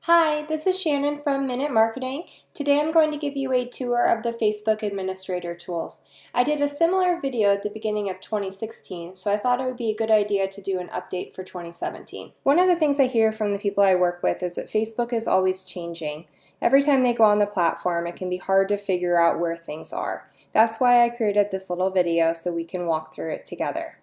Hi, this is Shannon from Minute Marketing. Today I'm going to give you a tour of the Facebook Administrator tools. I did a similar video at the beginning of 2016, so I thought it would be a good idea to do an update for 2017. One of the things I hear from the people I work with is that Facebook is always changing. Every time they go on the platform, it can be hard to figure out where things are. That's why I created this little video so we can walk through it together.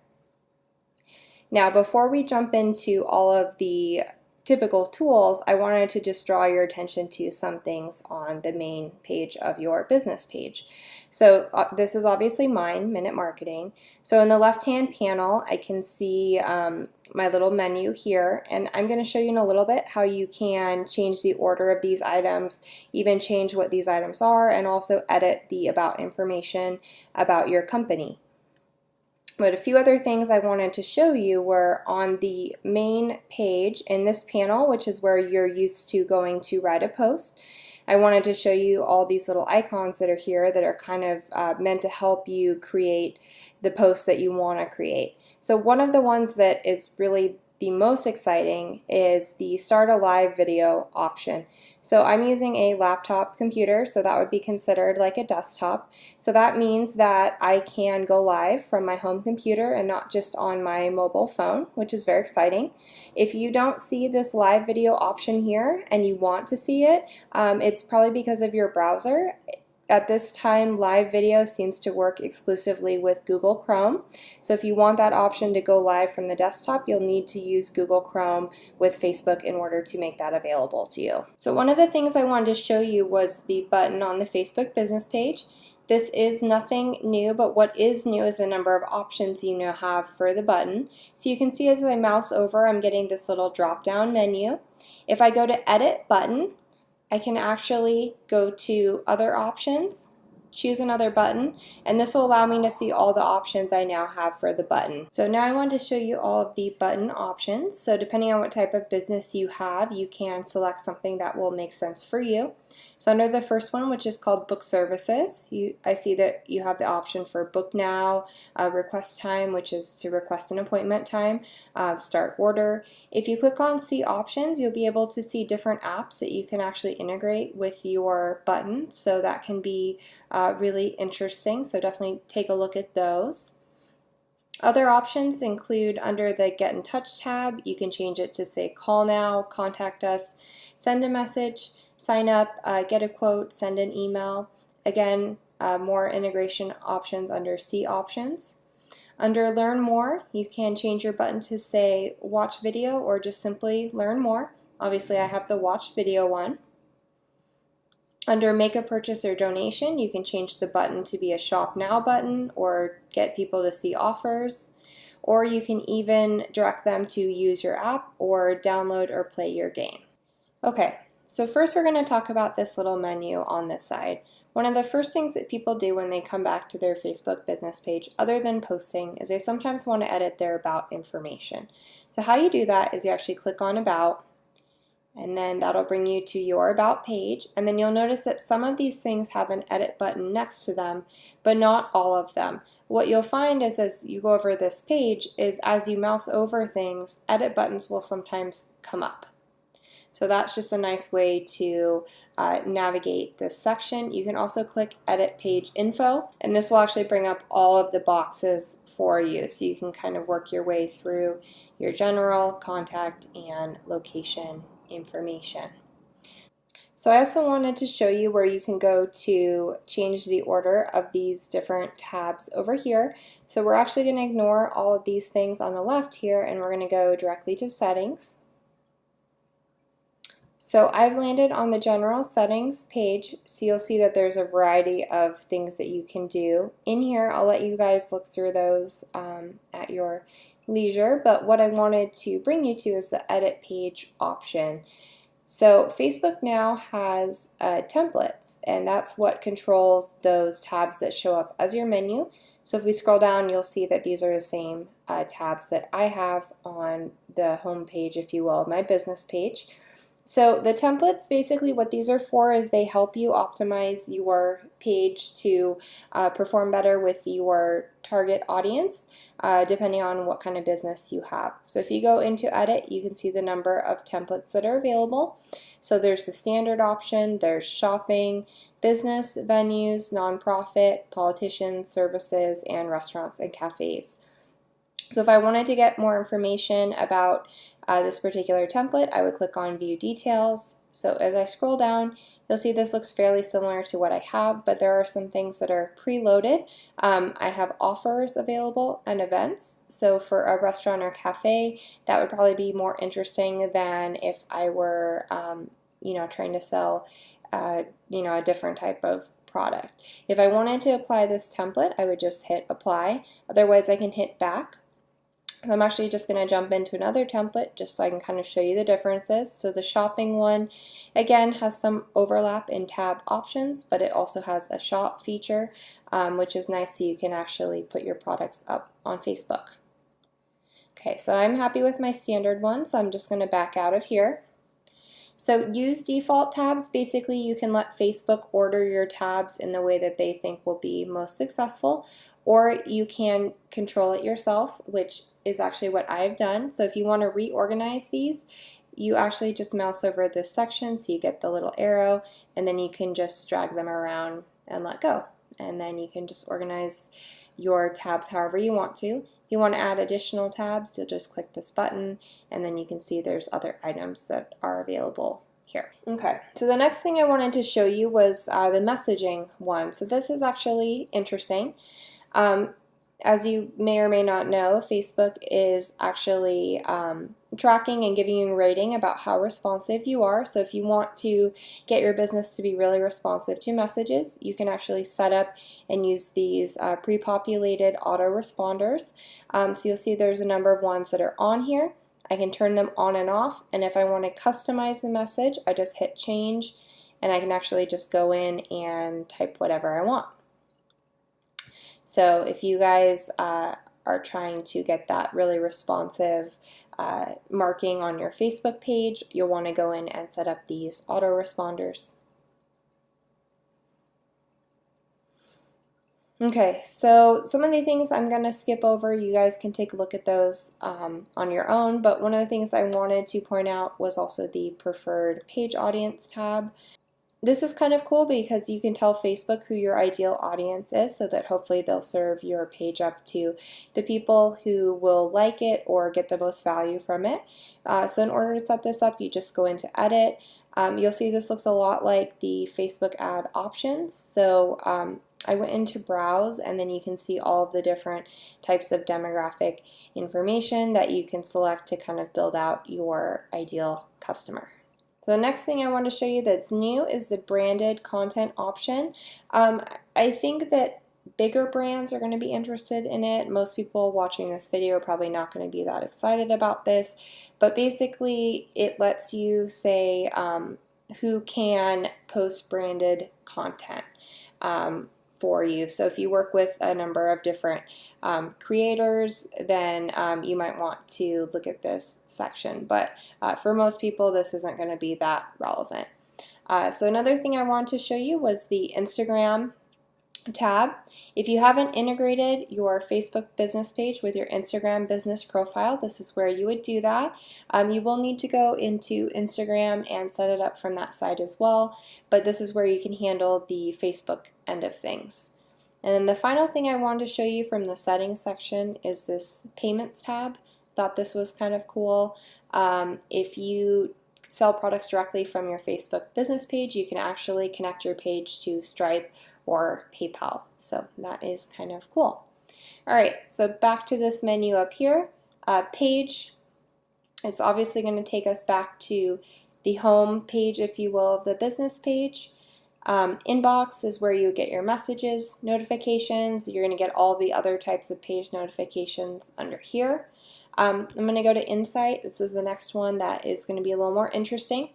Now, before we jump into all of the typical tools, I wanted to just draw your attention to some things on the main page of your business page. So this is obviously mine, Minute Marketing. So in the left-hand panel, I can see my little menu here, and I'm going to show you in a little bit how you can change the order of these items, even change what these items are, and also edit the about information about your company. But a few other things I wanted to show you were on the main page in this panel, which is where you're used to going to write a post. I wanted to show you all these little icons that are here that are kind of meant to help you create the post that you want to create. So one of the ones that is really the most exciting is the Start a Live Video option. So I'm using a laptop computer, so that would be considered like a desktop. So that means that I can go live from my home computer and not just on my mobile phone, which is very exciting. If you don't see this live video option here and you want to see it, it's probably because of your browser. At this time, live video seems to work exclusively with Google Chrome. So if you want that option to go live from the desktop, you'll need to use Google Chrome with Facebook in order to make that available to you. So one of the things I wanted to show you was the button on the Facebook business page. This is nothing new, but what is new is the number of options you now have for the button. So you can see as I mouse over, I'm getting this little drop-down menu. If I go to Edit Button, I can actually go to Other Options, choose another button, and this will allow me to see all the options I now have for the button. So now I want to show you all of the button options. So depending on what type of business you have, you can select something that will make sense for you. So under the first one, which is called Book Services, I see that you have the option for Book Now, Request Time, which is to request an appointment time, Start Order. If you click on See Options, you'll be able to see different apps that you can actually integrate with your button. So that can be really interesting, so definitely take a look at those. Other options include under the Get in Touch tab, you can change it to say Call Now, Contact Us, Send a Message, Sign Up, Get a Quote, Send an Email. Again, more integration options under See Options. Under Learn More, you can change your button to say Watch Video or just simply Learn More. Obviously I have the Watch Video one. Under Make a Purchase or Donation, you can change the button to be a Shop Now button or get people to see offers, or you can even direct them to use your app or download or play your game. Okay, so first we're going to talk about this little menu on this side. One of the first things that people do when they come back to their Facebook business page, other than posting, is they sometimes want to edit their About information. So how you do that is you actually click on About, and then that'll bring you to your About page, and then you'll notice that some of these things have an edit button next to them, but not all of them. What you'll find is as you go over this page is as you mouse over things, edit buttons will sometimes come up. So that's just a nice way to navigate this section. You can also click Edit Page Info, and this will actually bring up all of the boxes for you, so you can kind of work your way through your general, contact, and location information. So I also wanted to show you where you can go to change the order of these different tabs over here. So we're actually going to ignore all of these things on the left here, and we're going to go directly to Settings. So I've landed on the General Settings page, so you'll see that there's a variety of things that you can do. In here, I'll let you guys look through those at your leisure, but what I wanted to bring you to is the Edit Page option. So Facebook now has templates, and that's what controls those tabs that show up as your menu. So if we scroll down, you'll see that these are the same tabs that I have on the home page, if you will, of my business page. So the templates, basically what these are for is they help you optimize your page to perform better with your target audience, depending on what kind of business you have. So if you go into edit, you can see the number of templates that are available. So there's the standard option, there's shopping, business, venues, nonprofit, politicians, services, and restaurants and cafes. So if I wanted to get more information about this particular template, I would click on View Details. So as I scroll down, you'll see this looks fairly similar to what I have, but there are some things that are preloaded. I have offers available and events. So for a restaurant or cafe, that would probably be more interesting than if I were, trying to sell, a different type of product. If I wanted to apply this template, I would just hit Apply. Otherwise, I can hit Back. So I'm actually just going to jump into another template just so I can kind of show you the differences. So the shopping one, again, has some overlap in tab options, but it also has a shop feature, which is nice so you can actually put your products up on Facebook. Okay, so I'm happy with my standard one, so I'm just going to back out of here. So use default tabs. Basically, you can let Facebook order your tabs in the way that they think will be most successful, or you can control it yourself, which is actually what I've done. So if you want to reorganize these, you actually just mouse over this section so you get the little arrow, and then you can just drag them around and let go. And then you can just organize your tabs however you want to. If you want to add additional tabs, you'll just click this button, and then you can see there's other items that are available here. Okay, so the next thing I wanted to show you was the messaging one. So this is actually interesting. As you may or may not know, Facebook is actually tracking and giving you a rating about how responsive you are. So if you want to get your business to be really responsive to messages, you can actually set up and use these pre-populated autoresponders. So you'll see there's a number of ones that are on here. I can turn them on and off, and if I want to customize the message, I just hit change, and I can actually just go in and type whatever I want. So if you guys are trying to get that really responsive marking on your Facebook page, you'll want to go in and set up these autoresponders. Okay, so some of the things I'm going to skip over, you guys can take a look at those on your own, but one of the things I wanted to point out was also the preferred page audience tab. This is kind of cool because you can tell Facebook who your ideal audience is, so that hopefully they'll serve your page up to the people who will like it or get the most value from it. So in order to set this up, you just go into Edit. You'll see this looks a lot like the Facebook ad options. So I went into Browse, and then you can see all of the different types of demographic information that you can select to kind of build out your ideal customer. So the next thing I want to show you that's new is the branded content option. I think that bigger brands are going to be interested in it. Most people watching this video are probably not going to be that excited about this, but basically it lets you say who can post branded content for you. So if you work with a number of different creators, then you might want to look at this section. But for most people, this isn't going to be that relevant. So another thing I wanted to show you was the Instagram tab. If you haven't integrated your Facebook business page with your Instagram business profile, this is where you would do that. You will need to go into Instagram and set it up from that side as well, but this is where you can handle the Facebook end of things. And then the final thing I wanted to show you from the settings section is this payments tab. Thought this was kind of cool. If you sell products directly from your Facebook business page, you can actually connect your page to Stripe or PayPal. So that is kind of cool. All right, so back to this menu up here. Page is obviously going to take us back to the home page, if you will, of the business page. Inbox is where you get your messages, notifications. You're going to get all the other types of page notifications under here. I'm going to go to Insight. This is the next one that is going to be a little more interesting.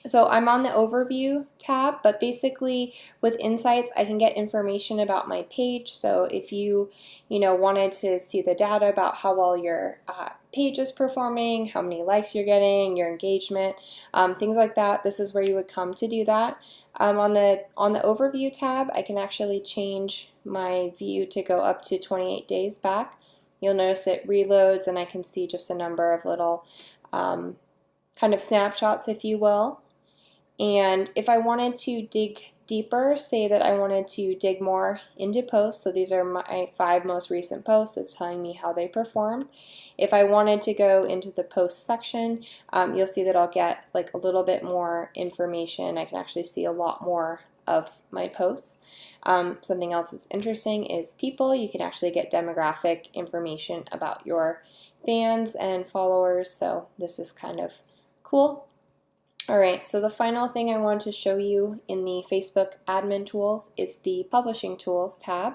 So I'm on the Overview tab, but basically with Insights, I can get information about my page. So if you wanted to see the data about how well your page is performing, how many likes you're getting, your engagement, things like that. This is where you would come to do that. On the overview tab, I can actually change my view to go up to 28 days back. You'll notice it reloads and I can see just a number of little kind of snapshots, if you will. And if I wanted to dig deeper, say that I wanted to dig more into posts, so these are my 5 most recent posts, it's telling me how they performed. If I wanted to go into the post section, you'll see that I'll get like a little bit more information. I can actually see a lot more of my posts. Something else that's interesting is people. You can actually get demographic information about your fans and followers, so this is kind of cool. Alright, so the final thing I want to show you in the Facebook admin tools is the publishing tools tab.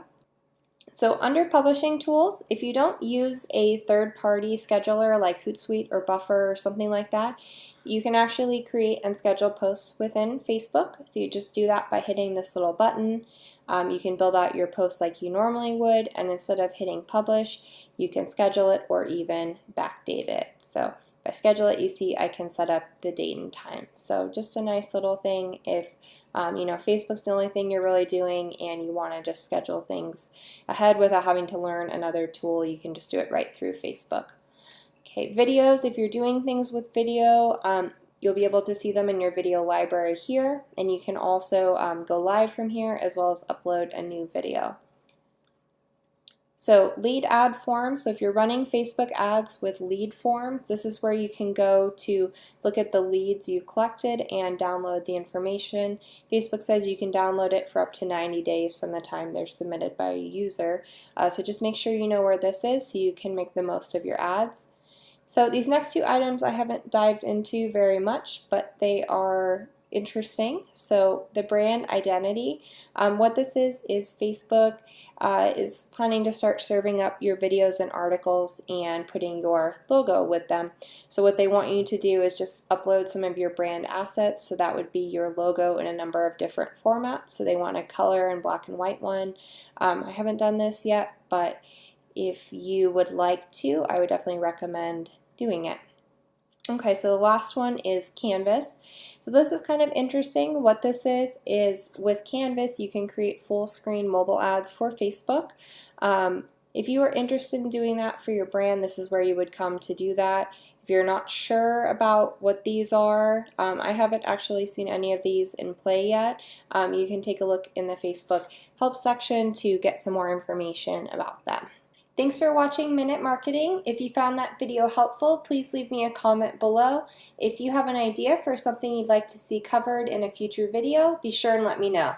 So under publishing tools, if you don't use a third-party scheduler like Hootsuite or Buffer or something like that, you can actually create and schedule posts within Facebook. So you just do that by hitting this little button. You can build out your posts like you normally would, and instead of hitting publish, you can schedule it or even backdate it. So if I schedule it, you see I can set up the date and time. So just a nice little thing if you know, Facebook's the only thing you're really doing and you want to just schedule things ahead without having to learn another tool, you can just do it right through Facebook. Okay, videos, if you're doing things with video, you'll be able to see them in your video library here, and you can also go live from here as well as upload a new video. So lead ad forms, so if you're running Facebook ads with lead forms, this is where you can go to look at the leads you collected and download the information. Facebook says you can download it for up to 90 days from the time they're submitted by a user. So just make sure you know where this is so you can make the most of your ads. So these next 2 items I haven't dived into very much, but they are interesting. So the brand identity, what this is Facebook is planning to start serving up your videos and articles and putting your logo with them. So what they want you to do is just upload some of your brand assets, so that would be your logo in a number of different formats. So they want a color and black and white one. I haven't done this yet, but if you would like to, I would definitely recommend doing it. Okay, so the last one is Canvas. So this is kind of interesting. What this is with Canvas, you can create full screen mobile ads for Facebook. If you are interested in doing that for your brand, this is where you would come to do that. If you're not sure about what these are, I haven't actually seen any of these in play yet. You can take a look in the Facebook help section to get some more information about them. Thanks for watching Minute Marketing. If you found that video helpful, please leave me a comment below. If you have an idea for something you'd like to see covered in a future video, be sure and let me know.